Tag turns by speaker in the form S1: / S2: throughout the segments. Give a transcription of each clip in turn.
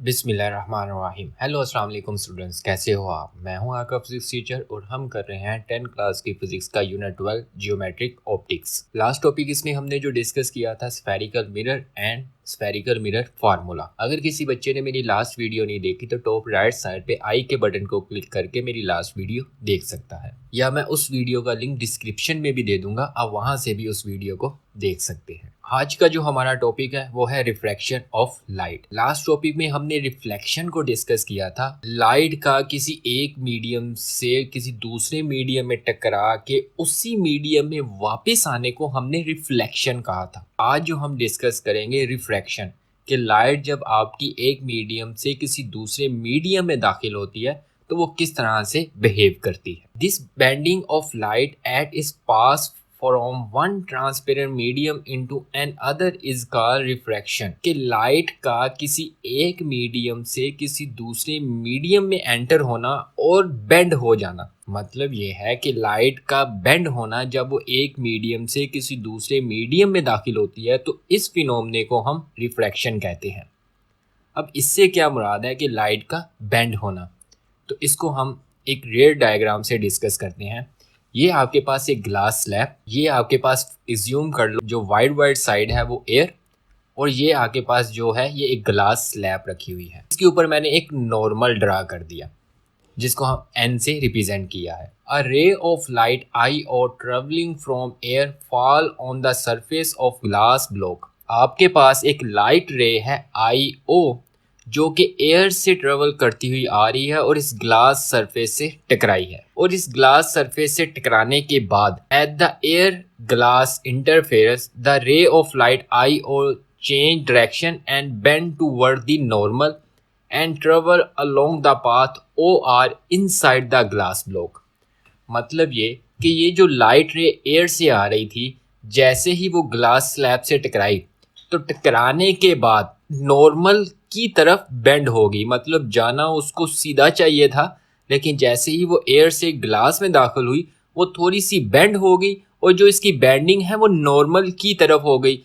S1: बिस्मिल्लाहिर्रहमानिर्रहीम। हेलो अस्सलाम वालेकुम स्टूडेंट्स, कैसे हो आप? मैं हूं आपका फिजिक्स टीचर और हम कर रहे हैं 10 क्लास की फिजिक्स का unit 12 geometric optics. Last topic इसमें हमने जो डिस्कस किया था spherical mirror and spherical mirror formula. अगर किसी बच्चे ने मेरी लास्ट वीडियो नहीं देखी तो टॉप राइट साइड पे आई के बटन को क्लिक करके मेरी लास्ट वीडियो देख सकता है, या मैं उस वीडियो का लिंक डिस्क्रिप्शन में भी दे दूंगा, आप वहां से भी उस वीडियो को देख सकते हैं। आज का जो हमारा टॉपिक है वो है refraction of light. Last topic में हमने रिफ्लेक्शन को डिस्कस किया था, लाइट का किसी एक मीडियम से किसी दूसरे मीडियम में टकरा के उसी मीडियम में वापस आने को हमने रिफ्लेक्शन कहा था। आज जो हम डिस्कस करेंगे रिफ्रैक्शन, कि लाइट जब आपकी एक मीडियम से किसी दूसरे मीडियम में दाखिल होती है तो वो किस तरह से बिहेव करती है। This bending of light at is pass from one transparent medium into another is called refraction। कि लाइट का किसी एक मीडियम से किसी दूसरे मीडियम में एंटर होना और बेंड हो जाना, मतलब ये है कि लाइट का बेंड होना जब वो एक मीडियम से किसी दूसरे मीडियम में दाखिल होती है तो इस फिनोमेने को हम रिफ्रैक्शन कहते हैं। अब इससे क्या मुराद है कि लाइट का बेंड होना, तो इसको हम एक रेयर डायग्राम से डिस्कस करते हैं। ये आपके पास एक ग्लास स्लैब, ये आपके पास एज्यूम कर लो जो वाइड साइड है वो एयर, और ये आपके पास जो है ये एक ग्लास स्लैब रखी हुई है। इसके ऊपर मैंने एक नॉर्मल ड्रा कर दिया जिसको हम n से रिप्रेजेंट किया है। अ रे ऑफ लाइट आई और travelling from air fall on the surface of glass block. आपके पास एक लाइट रे है आई ओ जो कि एयर से ट्रेवल करती हुई आ रही है और इस ग्लास सरफेस से टकराई है, और इस ग्लास सरफेस से टकराने के बाद at the air glass interference the ray of light आई और change direction and bend toward the normal and travel along the path O R inside the glass block. मतलब ये कि ये जो लाइट रे एयर से आ रही थी, जैसे ही वो ग्लास स्लैब से टकराई तो टकराने के बाद नॉर्मल की तरफ बेंड होगी, मतलब जाना उसको सीधा चाहिए था, लेकिन जैसे ही वो एयर से ग्लास में दाखिल हुई वो थोड़ी सी बेंड हो गई, और जो इसकी बेंडिंग है वो नॉर्मल की तरफ हो गई।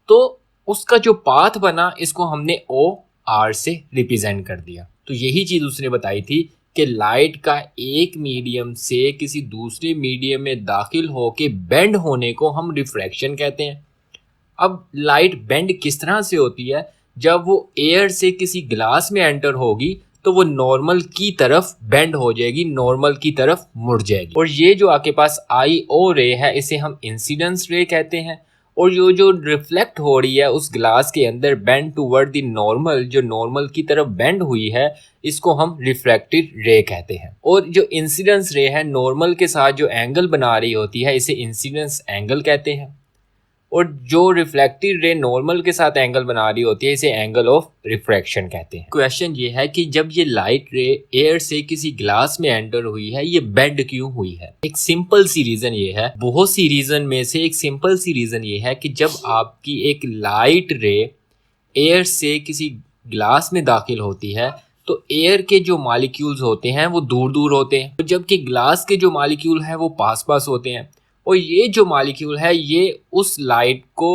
S1: तो उसका जो पाथ बना इसको हमने ओ आर से रिप्रेजेंट कर दिया। तो यही चीज़ उसने बताई थी कि लाइट का एक मीडियम से किसी दूसरे मीडियम में दाखिल होके बेंड होने को हम रिफ्रैक्शन कहते हैं। अब लाइट बेंड किस तरह से होती है? जब वो एयर से किसी ग्लास में एंटर होगी तो वो नॉर्मल की तरफ बेंड हो जाएगी, नॉर्मल की तरफ मुड़ जाएगी। और ये जो आपके पास आई ओ रे है इसे हम इंसिडेंस रे कहते हैं, और जो रिफ्लेक्ट हो रही है उस ग्लास के अंदर बेंड टूवर्ड द नॉर्मल, जो नॉर्मल की तरफ बेंड हुई है, इसको हम रिफ्रैक्टेड रे कहते हैं। और जो इंसिडेंस रे है नॉर्मल के साथ जो एंगल बना रही होती है इसे इंसिडेंस एंगल कहते हैं, और जो रिफ्लेक्टेड रे नॉर्मल के साथ एंगल बना रही होती है इसे एंगल ऑफ रिफ्रैक्शन कहते हैं। क्वेश्चन ये है कि जब ये लाइट रे एयर से किसी ग्लास में एंटर हुई है ये बेंड क्यों हुई है? एक सिंपल सी रीजन ये है, बहुत सी रीजन में से एक सिंपल सी रीजन ये है कि जब आपकी एक लाइट रे एयर से किसी ग्लास में दाखिल होती है तो एयर के जो मॉलिक्यूल्स होते हैं वो दूर दूर होते हैं, जबकि ग्लास के जो मॉलिक्यूल हैं वो पास पास होते हैं, और ये जो मॉलिक्यूल है ये उस लाइट को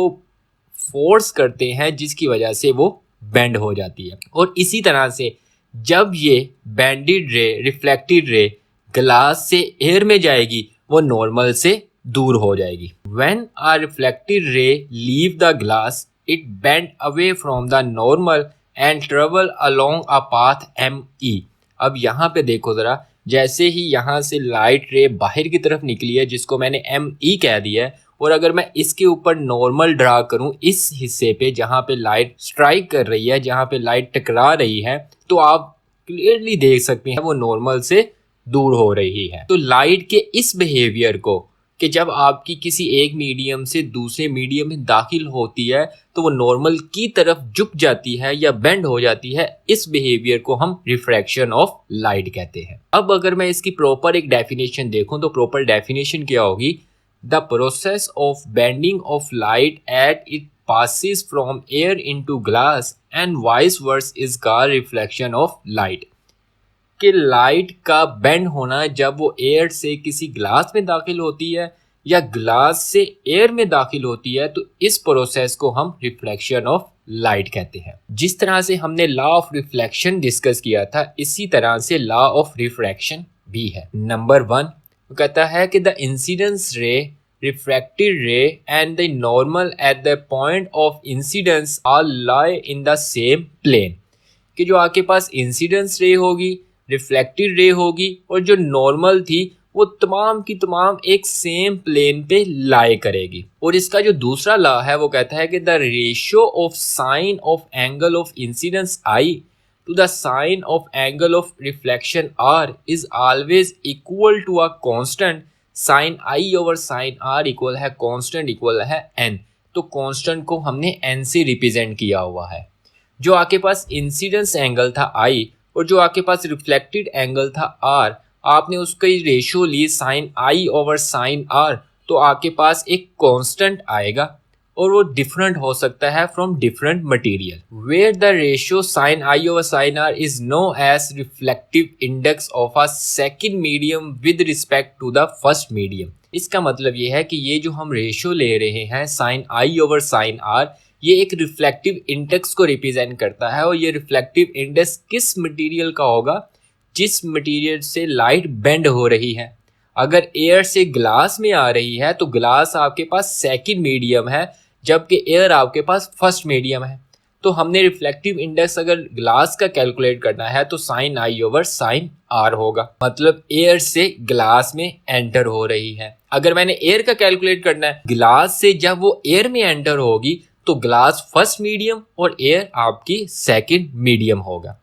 S1: फोर्स करते हैं जिसकी वजह से वो बेंड हो जाती है। और इसी तरह से जब ये बेंडेड रे रिफ्लेक्टेड रे ग्लास से एयर में जाएगी वो नॉर्मल से दूर हो जाएगी। When a reflected ray leave the glass it bend away from the normal and travel along a path M E. अब यहाँ पे देखो ज़रा, जैसे ही यहाँ से लाइट रे बाहर की तरफ निकली है जिसको मैंने एम ई कह दिया है, और अगर मैं इसके ऊपर नॉर्मल ड्रा करूँ इस हिस्से पे जहाँ पे लाइट स्ट्राइक कर रही है, जहाँ पे लाइट टकरा रही है, तो आप क्लियरली देख सकते हैं वो नॉर्मल से दूर हो रही है। तो लाइट के इस बिहेवियर को कि जब आपकी किसी एक मीडियम से दूसरे मीडियम में दाखिल होती है तो वो नॉर्मल की तरफ झुक जाती है या बेंड हो जाती है, इस बिहेवियर को हम रिफ्रैक्शन ऑफ लाइट कहते हैं। अब अगर मैं इसकी प्रॉपर एक डेफिनेशन देखूं तो प्रॉपर डेफिनेशन क्या होगी? The process of bending of light at it passes from air into glass and vice versa is called reflection of light। कि लाइट का बेंड होना जब वो एयर से किसी ग्लास में दाखिल होती है या ग्लास से एयर में दाखिल होती है तो इस प्रोसेस को हम रिफ्लेक्शन ऑफ लाइट कहते हैं। जिस तरह से हमने लॉ ऑफ रिफ्लेक्शन डिस्कस किया था, इसी तरह से लॉ ऑफ रिफ्रैक्शन भी है। नंबर 1 कहता है कि द इंसिडेंस रे, refracted ray and the normal at the point of incidence all lie in the same plane। कि जो आपके पास इंसिडेंस रे होगी, रिफ्लेक्टेड रे होगी और जो नॉर्मल थी वो तमाम की तमाम एक सेम प्लेन पे लाई करेगी। और इसका जो दूसरा लॉ है वो कहता है कि the ratio of sine of angle of incidence I to the sine of angle of reflection r is always equal to a constant sin I over sin r equal है constant इक्वल है n। तो constant को हमने n से represent किया हुआ है। जो आपके पास इंसिडेंस एंगल था I और जो आपके पास रिफ्लेक्टेड एंगल था R, आपने उसकी रेशियो ली sin I over sin r, तो आपके पास एक कांस्टेंट आएगा और वो डिफरेंट हो सकता है from different material. Where the ratio sine I over sine R is know as reflective index of a second medium with respect to the first medium. इसका मतलब ये है कि ये जो हम रेशियो ले रहे हैं sine I over sine R, ये एक रिफ्लेक्टिव इंडेक्स को रिप्रेजेंट करता है। और ये रिफ्लेक्टिव इंडेक्स किस मटेरियल का होगा? जिस मटेरियल से लाइट बेंड हो रही है। अगर एयर से ग्लास में आ रही है तो ग्लास आपके पास सेकंड मीडियम है, जबकि एयर आपके पास फर्स्ट मीडियम है। तो हमने रिफ्लेक्टिव इंडेक्स अगर ग्लास का कैलकुलेट करना है तो sine I over sine R होगा, मतलब एयर से ग्लास में एंटर हो रही है। अगर मैंने एयर का कैलकुलेट करना है, ग्लास से जब वो एयर में एंटर होगी तो ग्लास फर्स्ट मीडियम और एयर आपकी सेकंड मीडियम होगा।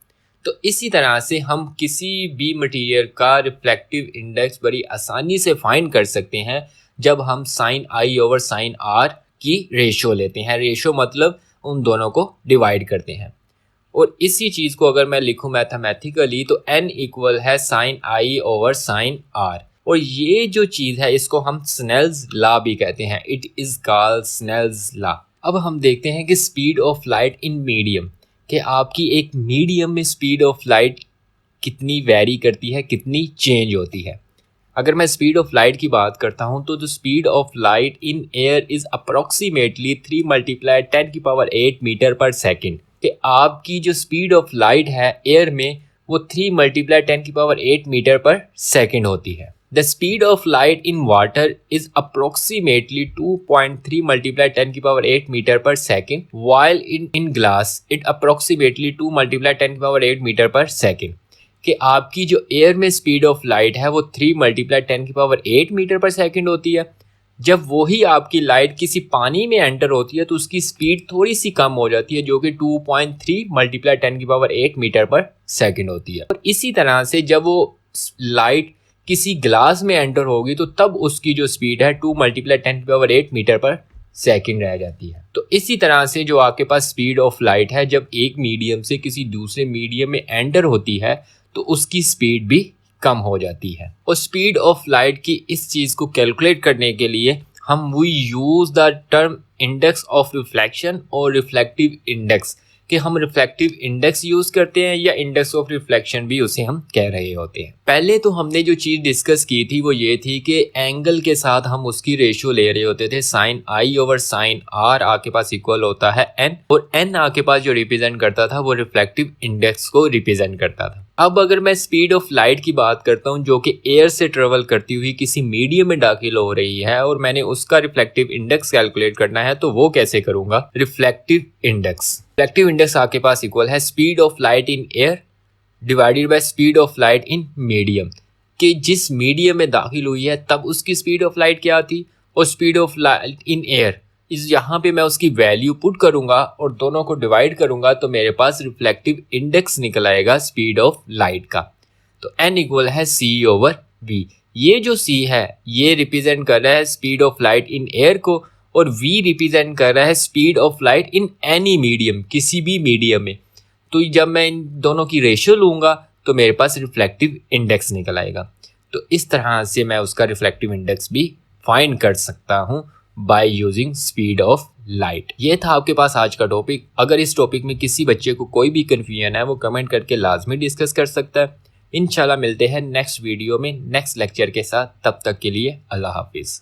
S1: तो इसी तरह से हम किसी भी मटेरियल का रिफ्लेक्टिव इंडेक्स बड़ी आसानी से फाइंड कर सकते हैं जब हम sign I over sine are की रेशियो लेते हैं। रेशियो मतलब उन दोनों को डिवाइड करते हैं। और इसी चीज़ को अगर मैं लिखूं मैथमेटिकली तो n इक्वल है sine I over sine R. और ये जो चीज़ है इसको हम स्नेल्स लॉ भी कहते हैं। It is called Snell's law. अब हम देखते हैं कि speed of light in medium, कि आपकी एक मीडियम में स्पीड ऑफ लाइट कितनी वेरी करती है, कितनी चेंज होती है। अगर मैं स्पीड ऑफ लाइट की बात करता हूं तो speed of light in air is approximately 3 × 10⁸ metre per second. कि आपकी जो स्पीड ऑफ लाइट है एयर में वो 3 × 10⁸ मीटर पर सेकेंड होती है। The speed of light in water is approximately 2.3 × 10⁸ metre per second, while in glass it approximately 2 × 10⁸ metre per second. कि आपकी जो एयर में स्पीड ऑफ लाइट है वो 3 × 10⁸ मीटर पर सेकेंड होती है। जब वही आपकी लाइट किसी पानी में एंटर होती है तो उसकी स्पीड थोड़ी सी कम हो जाती है, जो कि 2.3 × 10⁸ मीटर पर सेकेंड होती है। और इसी तरह से जब वो लाइट किसी ग्लास में एंटर होगी तो तब उसकी जो स्पीड है 2 × 10⁸ मीटर पर सेकेंड रह जाती है। तो इसी तरह से जो आपके पास स्पीड ऑफ लाइट है जब एक मीडियम से किसी दूसरे मीडियम में एंटर होती है तो उसकी स्पीड भी कम हो जाती है। और स्पीड ऑफ लाइट की इस चीज़ को कैलकुलेट करने के लिए हम we use the term index of reflection और रिफ्लेक्टिव इंडेक्स, कि हम रिफ्लेक्टिव इंडेक्स यूज़ करते हैं या इंडेक्स ऑफ रिफ्लेक्शन भी उसे हम कह रहे होते हैं। पहले तो हमने जो चीज़ डिस्कस की थी वो ये थी कि एंगल के साथ हम उसकी रेशियो ले रहे होते थे। Sine I over sine R आपके पास इक्वल होता है n, और n आपके पास जो रिप्रेजेंट करता था वो रिफ्लेक्टिव इंडेक्स को रिप्रेजेंट करता था। अब अगर मैं स्पीड ऑफ लाइट की बात करता हूँ जो कि एयर से ट्रेवल करती हुई किसी मीडियम में दाखिल हो रही है और मैंने उसका रिफ्लेक्टिव इंडेक्स कैलकुलेट करना है, तो वो कैसे करूँगा? रिफ्लेक्टिव इंडेक्स आपके पास इक्वल है speed of light in air divided by speed of light in medium. कि जिस मीडियम में दाखिल हुई है तब उसकी स्पीड ऑफ लाइट क्या थी, और speed of light in air इस यहाँ पे मैं उसकी वैल्यू पुट करूंगा और दोनों को डिवाइड करूंगा तो मेरे पास रिफ्लेक्टिव इंडेक्स निकल आएगा स्पीड ऑफ लाइट का। तो n इक्वल है c ओवर v। ये जो c है ये रिप्रेजेंट कर रहा है speed of light in air को, और v रिप्रेजेंट कर रहा है speed of light in any medium, किसी भी मीडियम में। तो जब मैं इन दोनों की रेशियो लूँगा तो मेरे पास रिफ्लेक्टिव इंडेक्स निकल आएगा। तो इस तरह से मैं उसका रिफ्लेक्टिव इंडेक्स भी फाइंड कर सकता हूँ by using speed of light. ये था आपके पास आज का टॉपिक। अगर इस टॉपिक में किसी बच्चे को कोई भी कन्फ्यूजन है वो कमेंट करके लाजमी डिस्कस कर सकता है। इंशाल्लाह मिलते हैं नेक्स्ट वीडियो में नेक्स्ट लेक्चर के साथ। तब तक के लिए अल्लाह हाफिज़।